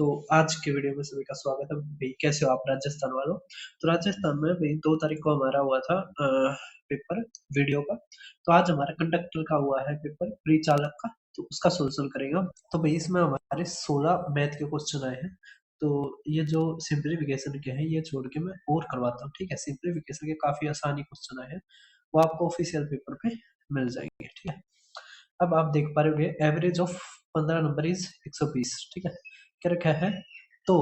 तो आज के वीडियो में सभी का स्वागत है भाई। कैसे हो आप राजस्थान वालों? तो राजस्थान में भाई 2 तारीख को हमारा हुआ था पेपर वीडियो का। तो आज हमारा कंडक्टर का हुआ है पेपर प्री चालक का, तो उसका सोल्यूशन करेंगे। तो भाई इसमें हमारे 16 मैथ के क्वेश्चन आए हैं। तो ये जो सिंप्लीफिकेशन के हैं ये छोड़ के मैं और करवाता हूँ, ठीक है। सिंप्लीफिकेशन के काफी आसानी क्वेश्चन आए हैं, वो आपको ऑफिशियल पेपर पे मिल जाएंगे, ठीक है। अब आप देख पा रहे होंगे एवरेज ऑफ 15 नंबर इज 120, ठीक है। क्या रखा है? तो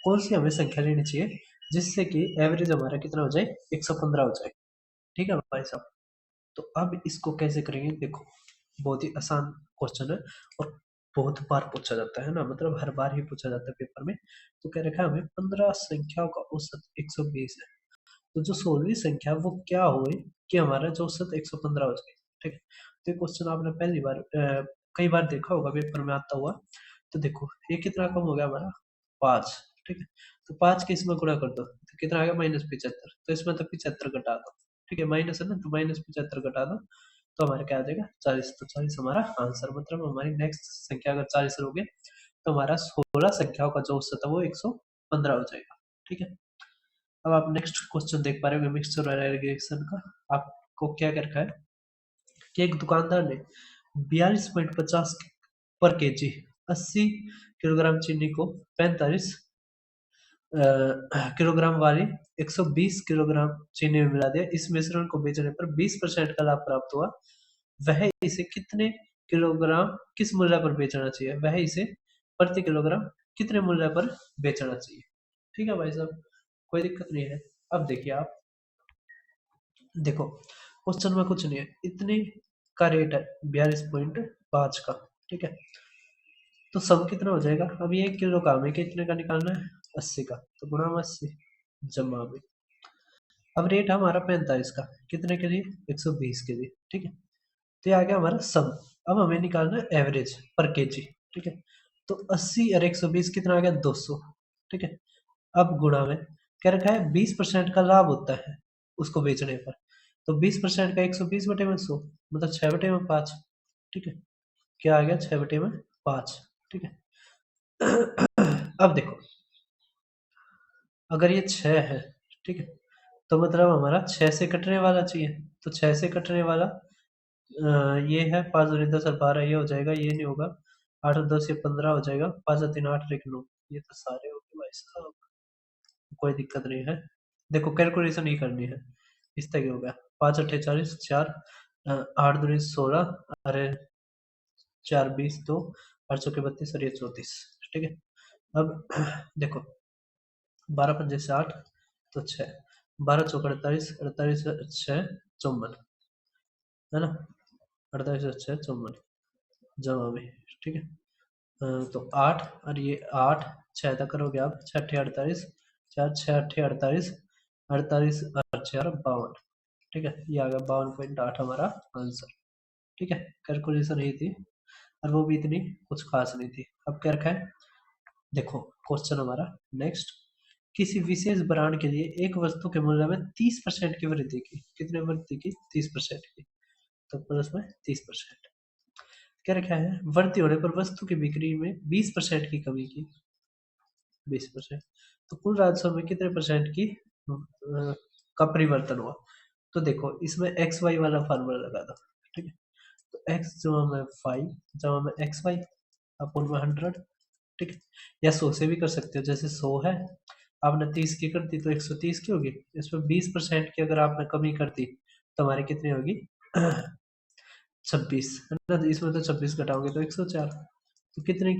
कौन सी हमें संख्या लेनी चाहिए जिससे कि एवरेज हमारा कितना हो जाए, 115 हो जाए, ठीक है भाई साहब। तो अब इसको कैसे करेंगे, देखो बहुत ही आसान क्वेश्चन है और बहुत बार पूछा जाता है ना, मतलब हर बार ही पूछा जाता है पेपर में। तो क्या रखा है हमें 15 संख्याओं का औसत 120 है। तो जो 16वीं संख्या वो क्या हुई कि हमारा जो औसत 115 हो जाए, ठीक है। तो ये क्वेश्चन आपने पहली बार कई बार देखा होगा पेपर में आता हुआ। तो देखो ये कितना कम हो गया हमारा, 5, ठीक है। तो 5 के इसमें गुणा कर दो तो कितना आ गया, -75। तो इसमें तो 75 घटा दो, ठीक है, माइनस है ना, तो -75 घटा दो तो हमारा क्या आ जाएगा, 40। तो 40 हमारा आंसर, मतलब हमारी नेक्स्ट संख्या अगर 40 लोगे तो हमारा 16 संख्याओं का जो औसत है वो 115 हो जाएगा, ठीक है। अब आप नेक्स्ट क्वेश्चन देख पा रहे हो मिक्सचर और एग्रीगेशन का। आपको क्या कर रखा है कि एक दुकानदार ने 42.50 पर केजी 80 किलोग्राम चीनी को 45 किलोग्राम वाली 120 किलोग्राम चीनी में मिला दिया। इस मिश्रण को बेचने पर 20% का लाभ प्राप्त हुआ। वह इसे कितने किलोग्राम किस मूल्य पर बेचना चाहिए, वह इसे प्रति किलोग्राम कितने मूल्य पर बेचना चाहिए, ठीक है भाई साहब, कोई दिक्कत नहीं है। अब देखिए आप, देखो क्वेश्चन में कुछ नहीं है, इतने का रेट है 42.5 का, ठीक है। तो सम कितना हो जाएगा, अब ये 1 किलो का हमें कितने का निकालना है, 80 का, तो गुणा में 80 जमा में। अब रेट हमारा 45 का, कितने के लिए, 120 के लिए, ठीक है। तो ये आ गया हमारा सम। अब हमें निकालना है एवरेज पर केजी, ठीक है। तो 80 और 120 कितना आ गया, 200, ठीक है। अब गुणा में क्या रखा है, 20% का लाभ होता है उसको बेचने पर। तो 20% का 120 बटे में 100, मतलब 6 बटे में 5, ठीक है। क्या आ गया, 6 बटे में 5, ठीक है। अब देखो अगर ये 6 है, ठीक है, तो मतलब हमारा 6 से कटने वाला चाहिए। तो 6 से कटने वाला ये है 5 दूनी 10 और 12, ये हो जाएगा, ये नहीं होगा। 8 और 10 ये 15 हो जाएगा, 5 और 3 8 और 1 9, ये तो सारे हो गए भाई साहब, कोई दिक्कत नहीं है। देखो कैलकुलेशन ही करनी है। इस तक हो गया, 5 अट्ठे 40, 4 8 दूनी 16, अरे 4 20 2 8 चौके 32 और ये 34, ठीक है। अब देखो 12 पंजे 60 तो 6, 12 चौक 48, 48 6 54, है ना, 48 6 54 जमा में, ठीक है। तो 8 और ये 8 6 तक करोगे आप, 6 अट्ठे 48, 4 6 अट्ठे 48, 48 और 4 52, ठीक है। ये आ गया 52.8 हमारा आंसर, ठीक है। कैलकुलेशन यही थी और वो भी इतनी कुछ खास नहीं थी। अब क्या रखा है, देखो क्वेश्चन हमारा नेक्स्ट, किसी विशेष ब्रांड के लिए एक वस्तु के मूल्य में 30% की वृद्धि की, कितने वृद्धि की, 30% की, तो प्लस में 30%। क्या रखा है, वृद्धि होने पर वस्तु की बिक्री में 20% की कमी की, 20%। तो कुल राजस्व में कितने परसेंट की का परिवर्तन हुआ। तो देखो इसमें एक्स वाई वाला फार्मूला लगा दो, ठीक है। तो एक्स जमा में 5 जमा में एक्स वाई अपन में 100, ठीक है। या 100 से भी कर सकते हो, जैसे 100 है आपने 30 की कर दी तो 130 की होगी। इसमें 20% की अगर आपने कमी कर दी तो हमारी कितनी होगी, 26, है ना। तो इसमें तो 26 घटाओगे तो 104। तो कितने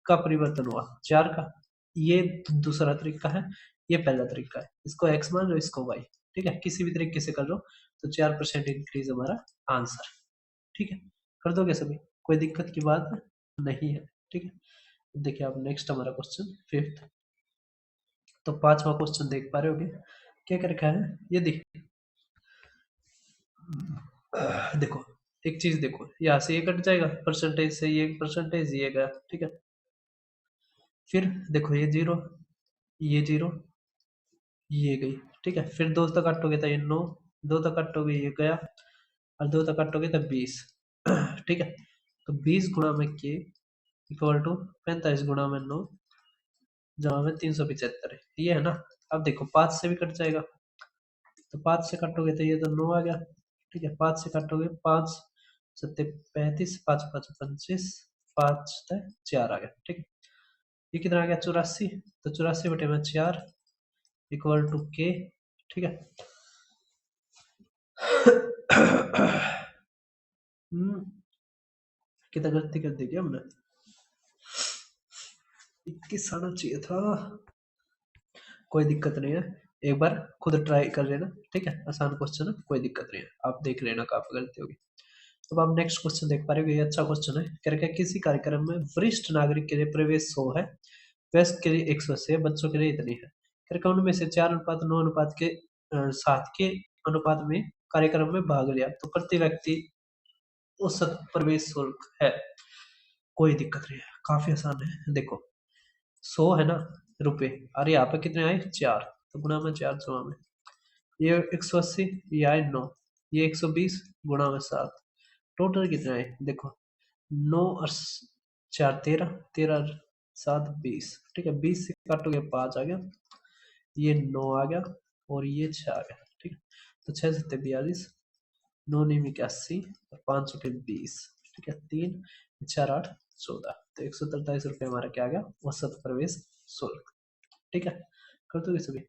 का परिवर्तन हुआ, 4 का। ये दूसरा तरीका है, ये पहला तरीका है। इसको x मान लो, इसको y, ठीक है। किसी भी तरीके से कर लो तो 4% इंक्रीज हमारा आंसर, ठीक है। कर दोगे सभी, कोई दिक्कत की बात नहीं है, ठीक है। देखिए आप नेक्स्ट हमारा क्वेश्चन फिफ्थ। तो पांचवा क्वेश्चन देख पा रहे होगे, क्या कर रखा है, ये देखिए, देखो एक चीज देखो, यहाँ से ये कट जाएगा, परसेंटेज से ये परसेंटेज ये गया, ठीक है। फिर देखो ये जीरो, ये जीरो, ये गई, ठीक है। फिर दो तक काटोगे तो ये 9, दो तक काटोगे ये गया, और दो तक काटोगे तो 20, ठीक है। तो 20 गुणा में के इक्वल टू 45 गुणा में 9, जमा में 375 है, ये है ना। अब देखो 5 से भी कट जाएगा, तो 5 से काटोगे तो ये तो 9 आ गया, ठीक है। 5 से काटोगे, 5 सत्ते 35, 5 5 25, 5 4 आ गया, ठीक है। ये कितना आ गया 84, तो 84 बटे में 4 इक्वल टू के, ठीक है। कितना गलती कर दी क्या हमने, 21 आना चाहिए था। कोई दिक्कत नहीं है, एक बार खुद ट्राई कर लेना, ठीक है। आसान क्वेश्चन है, कोई दिक्कत नहीं है, आप देख लेना कहाँ पे गलती होगी। अब आप नेक्स्ट क्वेश्चन देख पा रहे हो, ये अच्छा क्वेश्चन है। कह रहा है किसी कार्यक्रम में वरिष्ठ नागरिक के लिए प्रवेश 100 है, वयस्क के लिए 180 है, बच्चों के लिए इतनी है। कह रहा है उनमें से 4:9 अनुपात के 7 के अनुपात में कार्यक्रम में भाग लिया, तो प्रति व्यक्ति औसत प्रवेश शुल्क है। कोई दिक्कत नहीं है, काफी आसान है। देखो 100 है ना रुपए, और यहाँ पे कितने आए 4, तो गुणा में 4 जमा में ये 180, ये आए 9, ये 120 गुणा में 7, टोटल कितने आए देखो 9 और 4 13, 13 और 7 20, ठीक है। 20 से काटोगे 5 आ गया, ये 9 आ गया और ये 6 आ गया, ठीक है। तो 6 7 42, 9 9 81 और 5 के 20, ठीक है। 3 4 8 14, तो 143 रुपये हमारा क्या आ गया औसत प्रवेश शुल्क, ठीक है। कर दोगे सभी।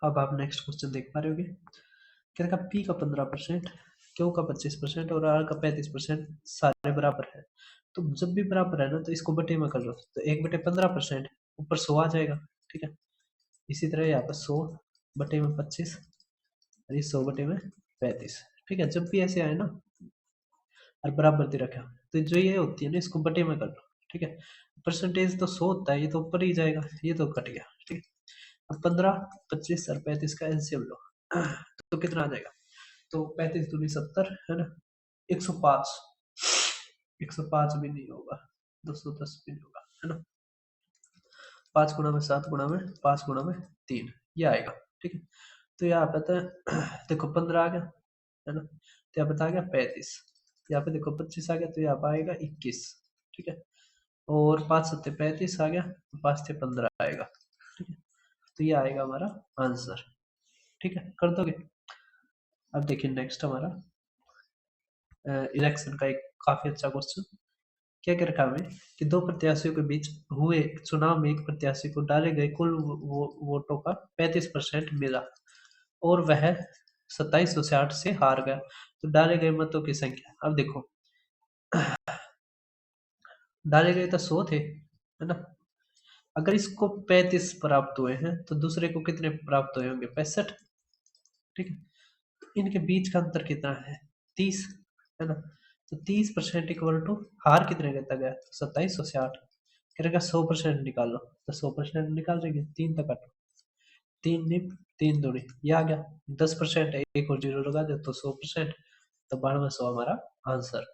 अब आप नेक्स्ट क्वेश्चन देख पा रहे होगे। क्या रखा पी का 15%, क्यू का 25% और आर का 35% सारे बराबर है। तो जब भी बराबर है ना तो इसको बटे में कर लो, तो 1/15% ऊपर 100 आ जाएगा, ठीक है। इसी तरह यहाँ पर 100 बटे में 25 और ये 100 बटे में 35, ठीक है। जब भी ऐसे आए ना और बराबर दे रखा, तो जो ये होती है ना इसको बटे में कर लो, ठीक है। परसेंटेज तो 100 होता है, ये तो ऊपर ही जाएगा, ये तो कट गया, ठीक है। अब 15 25 और 35 का एलसीएम लो, तो कितना आ जाएगा, तो 35 दूनी 70 है ना, 105, 105 भी नहीं होगा, 210 भी नहीं होगा, है ना। 5 गुणा में 7 गुणा में 5 गुणा में 3, ये आएगा, ठीक है। तो यहाँ पे तो देखो 15 आ गया, है ना, तो यहाँ पे आ गया 35, यहाँ पे देखो 25 आ गया, तो यहाँ पे आएगा 21, ठीक है। और 5 7 35 आ गया, तो 5 से 15 आएगा, ठीक है। तो ये आएगा हमारा आंसर, ठीक है। कर दोगे। अब देखिए नेक्स्ट हमारा इलेक्शन का एक काफी अच्छा क्वेश्चन। क्या कर रखा हमें कि दो प्रत्याशियों के बीच हुए चुनाव में एक प्रत्याशी को डाले गए कुल वोटों का 35% मिला और वह 2760 से हार गया, तो डाले गए मतों की संख्या। अब देखो डाले गए तो 100 थे, है ना। अगर इसको 35 प्राप्त हुए हैं तो दूसरे को कितने प्राप्त हुए होंगे 65, ठीक है। इनके बीच का अंतर कितना है 30, है ना। तो 30% इक्वल टू हार कितने का गया 2760, करेगा 100% निकाल लो, तो 100% निकाल देंगे, 3 तक काटो, 3 निप 3 दूनी, ये आ गया 10%, एक और जीरो लगा दो तो 100%, तो 9200 हमारा आंसर।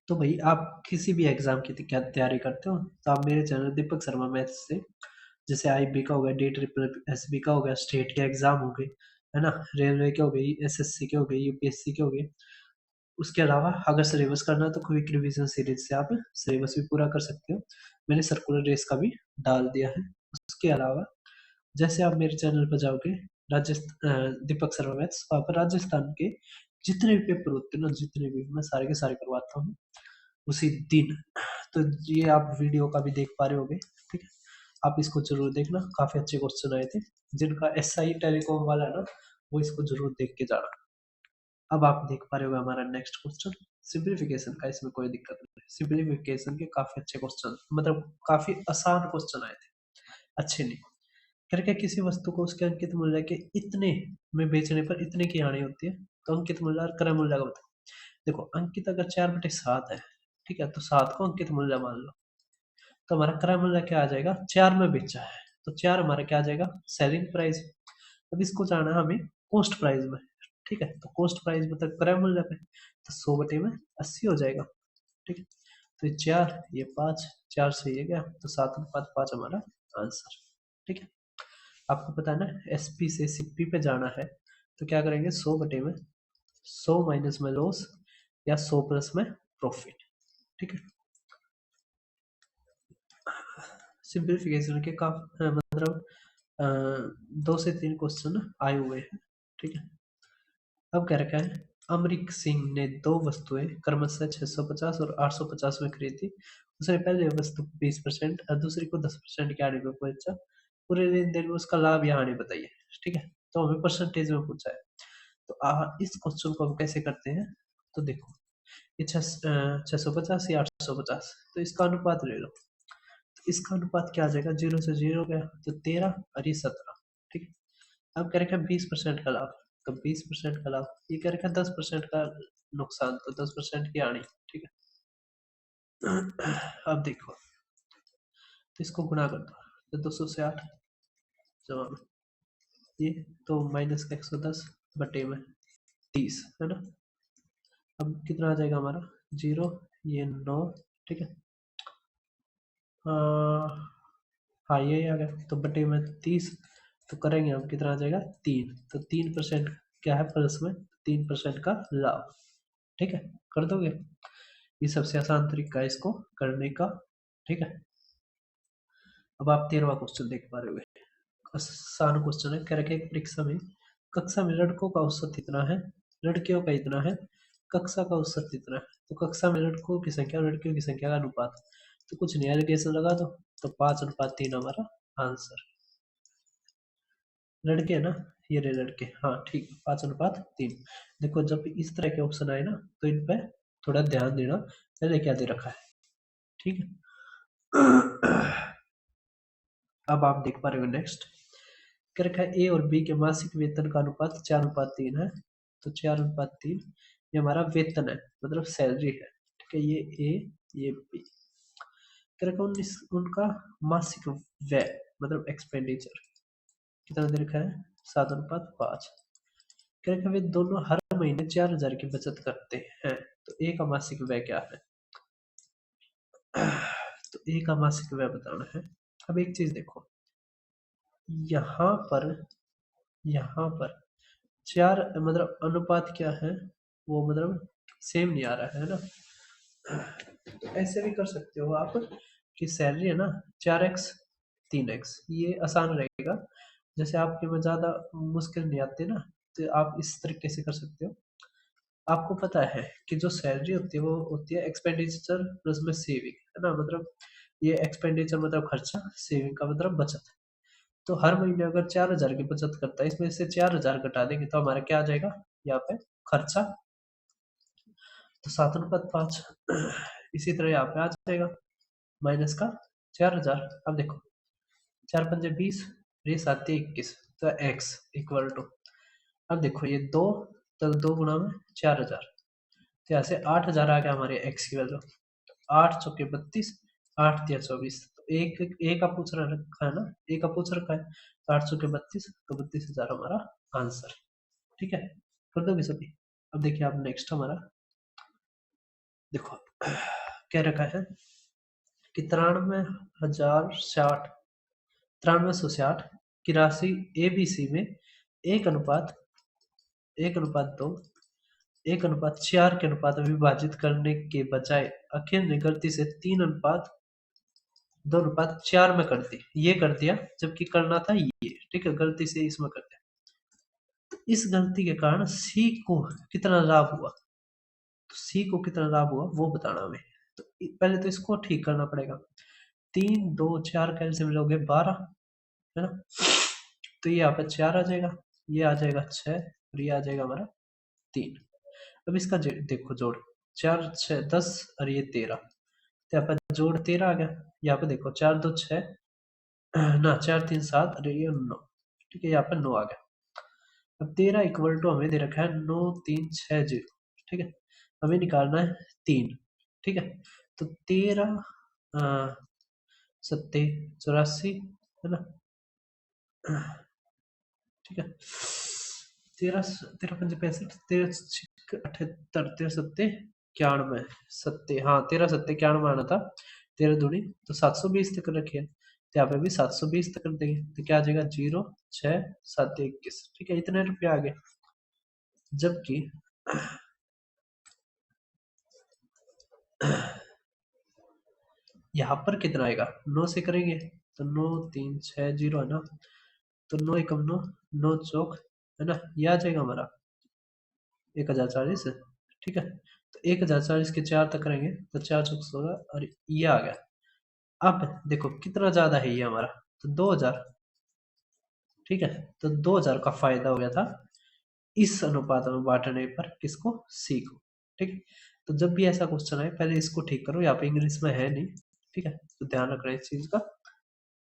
तो भाई आप किसी भी एग्जाम की क्या तैयारी करते हो तो आप मेरे चैनल दीपक शर्मा मैथ्स से, जैसे आईबी का हो गया, DSSB का हो गया, स्टेट के एग्जाम हो गए, है ना, रेलवे के हो गई, SSC के हो गई, UPSC के हो गए। उसके अलावा अगर सिलेबस करना है तो क्विक रिवीजन सीरीज से आप सिलेबस भी पूरा कर सकते हो, मैंने सर्कुलर रेस का भी डाल दिया है। उसके अलावा जैसे आप मेरे चैनल पर जाओगे राजस्थान दीपक शर्मा मैथ्स, वहाँ पर राजस्थान के जितने भी पेपर होते हैं ना, जितने भी मैं सारे के सारे करवाता हूँ उसी दिन। तो ये आप वीडियो का भी देख पा रहे होगे, ठीक है। आप इसको जरूर देखना, काफी अच्छे क्वेश्चन आए थे। जिनका SI टेलीकॉम वाला है ना वो इसको जरूर देख के जाना। अब आप देख पा रहे हो हमारा नेक्स्ट क्वेश्चन सिंप्लीफिकेशन का, इसमें कोई दिक्कत नहीं। सिंप्लीफिकेशन के काफी अच्छे क्वेश्चन, मतलब काफी आसान क्वेश्चन आए थे, अच्छे नहीं। करके किसी वस्तु को उसके अंकित मूल्य के इतने में बेचने पर इतने की हानि होती है, तो अंकित मूल्य और क्रय मूल्य का बताओ। देखो अंकित अगर 4/7 है, ठीक है, तो 7 को अंकित मूल्य मान लो, तो हमारा क्रय मूल्य क्या आ जाएगा 4 में बेचा है, तो 4 हमारा क्या आ जाएगा सेलिंग प्राइस। अब इसको जाना है हमें कॉस्ट प्राइस में, ठीक है। तो कॉस्ट प्राइस मतलब क्रय मूल्य पे, तो 100 बटे में 80 हो जाएगा, ठीक है। तो ये 4 ये 5, 4 से ये गया, तो 7/5 हमारा आंसर, ठीक है। आपको पता है ना SP से CP पे जाना है, तो क्या करेंगे 100 बटे में 100 माइनस में लॉस या 100 प्लस में प्रॉफिट, ठीक है। सिंप्लीफिकेशन के काफी मतलब 2 से 3 क्वेश्चन आए हुए हैं, ठीक है। अब क्या रखा है, अमरीक सिंह ने 2 वस्तुएं क्रमशः 650 और 850 में खरीदी। उसने पहले वस्तु को 20% और दूसरी को 10% की हानि में बेचा। पूरे लेन देन में उसका लाभ या हानि बताइए, ठीक है। तो हमें परसेंटेज में पूछा है। तो इस क्वेश्चन को हम कैसे करते हैं, तो देखो ये 650 या 850, तो इसका अनुपात ले लो। तो इसका अनुपात क्या आ जाएगा, 0 से 0 गया तो 13 और ये 17, ठीक है। अब कह रखा है 20% का लाभ, तो 20% का लाभ, ये कह रखा है 10% का नुकसान, तो 10% की हानि, ठीक है। अब देखो, तो इसको गुणा कर दो, तो 200 से 8 जवाब ये, तो माइनस का 110 बटे में 30 है ना। अब कितना आ जाएगा हमारा, 0, ये 9, ठीक है। हाँ ये आ गया, तो बटे में 30, तो करेंगे हम, कितना आ जाएगा 3, तो 3% क्या है प्लस में, 3% का लाभ, ठीक है। कर दोगे, ये सबसे आसान तरीका है इसको करने का, ठीक है। अब आप 13वां क्वेश्चन देख पा रहे होगे, आसान क्वेश्चन है। कह रखे कक्षा में लड़कों का औसत इतना है, लड़कियों का इतना है, कक्षा का औसत इतना है। तो कक्षा में लड़कों की संख्या और लड़कियों की संख्या का अनुपात, तो कुछ नहीं, एलिगेशन लगा दो, तो 5:3 हमारा आंसर। लड़के है ना, ये रहे लड़के, हाँ ठीक, 5:3। देखो जब इस तरह के ऑप्शन आए ना, तो इन पे थोड़ा ध्यान देना, पहले क्या दे रखा है, ठीक है। अब आप देख पा रहे हो नेक्स्ट, क्या रखा है, ए और बी के मासिक वेतन का अनुपात 4:3 है। तो 4:3 ये हमारा वेतन है, मतलब सैलरी है, ठीक है। ये ए, ये बी, क्या रखा उनका मासिक व्यय मतलब एक्सपेंडिचर कितना दे रखा है, 7:5। क्या रखा, वे दोनों हर महीने 4,000 की बचत करते हैं। तो ए का मासिक व्यय क्या है, तो ए का मासिक व्यय बताना है। अब एक चीज देखो, यहाँ पर यहाँ पर 4 मतलब अनुपात क्या है, वो मतलब सेम नहीं आ रहा है ना। तो ऐसे भी कर सकते हो आप कि सैलरी है ना 4x 3x, ये आसान रहेगा। जैसे आपके में ज्यादा मुश्किल नहीं आते ना, तो आप इस तरीके से कर सकते हो। आपको पता है कि जो सैलरी होती है वो होती है एक्सपेंडिचर प्लस में सेविंग, है ना। मतलब ये एक्सपेंडिचर मतलब खर्चा, सेविंग का मतलब बचत। तो हर महीने अगर 4,000 की बचत करता है, इसमें से 4,000 घटा देंगे तो हमारा क्या आ जाएगा यहाँ पे, खर्चा, तो 7:5। इसी तरह यहाँ पे आ जाएगा माइनस का 4,000। अब देखो 4×5 = 20, ये 7×21, तो x इक्वल टू, अब देखो ये 2, तो 2 गुणा में 4,000, तो यहाँ से 8,000 आ गया हमारे x की वैल्यू। 8×4 = 32, 8×3 = 24, तो एक एक का पूछ रखा है ना, एक का पूछ रखा है, तो 8×4 = 32, तो 32,000 हमारा आंसर, ठीक है। कर दोगे सभी। अब देखिए आप नेक्स्ट हमारा देखो, क्या रखा है कि 93,060 की राशि एबीसी में 1:2 1:4 के अनुपात में विभाजित करने के बजाय अखिल ने गलती से 3:2:4 में कर दी, ये कर दिया, जबकि करना था ये, ठीक है, गलती से इसमें कर दिया। तो इस गलती के कारण सी को कितना लाभ हुआ, तो सी को कितना लाभ हुआ वो बताना हमें। तो पहले तो इसको ठीक करना पड़ेगा। 3 2 4 कैलसियम लोगे 12, है ना। तो ये यहाँ पे 4 आ जाएगा, ये आ जाएगा 6 और ये आ जाएगा हमारा 3। अब इसका देखो जोड़, 4 6 10 और ये 13, तो यहाँ पर जोड़ 13 आ गया। यहाँ पे देखो 4 2 6 ना, 4 3 7 और ये 9, ठीक है, यहाँ पर 9 आ गया। अब 13 इक्वल टू हमें दे रखा है 9 3 6 0, ठीक है। हमें निकालना है 3, ठीक है। तो 13 सत्ते 84, है ना, ठीक है। 13 13 पंजे 65, 13 छक्के 78, 13 सत्ते 91, सत्ते, हाँ 13 सत्ते 91 आना था, 13 दूनी तो 720 तक रखिए, तो यहाँ पे भी 720 तक कर देंगे, तो क्या आ जाएगा 0 6 7 21, ठीक है, इतने रुपये आ गए। जबकि यहाँ पर कितना आएगा, 9 से करेंगे तो 9 3 6 0 है ना, तो 9 एकम 9, 9 चौक है ना, ये आ जाएगा हमारा 1040। ठीक है, तो 1040 के 4 तक करेंगे तो 4 चौक 16 और ये आ गया। अब देखो कितना ज्यादा है ये हमारा, तो 2000। ठीक है, तो 2000 का फायदा हो गया था इस अनुपात में बांटने पर, किसको, सी को। ठीक है, तो जब भी ऐसा क्वेश्चन आए पहले इसको ठीक करो, यहाँ पे इंग्लिश में है नहीं। ठीक है, तो ध्यान रखना इस चीज का।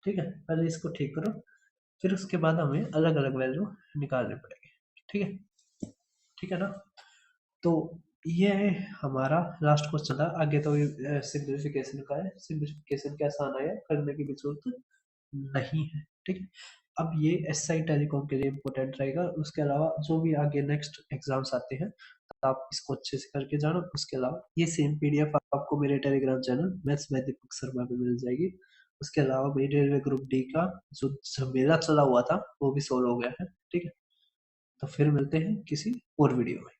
ठीक है, पहले इसको ठीक करो, फिर उसके बाद हमें अलग अलग वैल्यू निकालने पड़ेंगे। ठीक है, ठीक है ना। तो ये हमारा लास्ट क्वेश्चन था। आगे तो सिंप्लीफिकेशन का है, सिंप्लीफिकेशन के आसान आया, करने की भी जरूरत नहीं है। ठीक है, अब ये एसआई टेलीकॉम के लिए इम्पोर्टेंट रहेगा। उसके अलावा जो भी आगे नेक्स्ट एग्जाम्स आते हैं तो आप इसको अच्छे से करके जाना। उसके अलावा ये सेम पीडीएफ आपको मेरे Telegram channel maths by Deepak Sharma पे मिल जाएगी। उसके अलावा मेरे रेलवे ग्रुप डी का जो झमेला चला हुआ था वो भी सोल्व हो गया है। ठीक है, तो फिर मिलते हैं किसी और वीडियो में।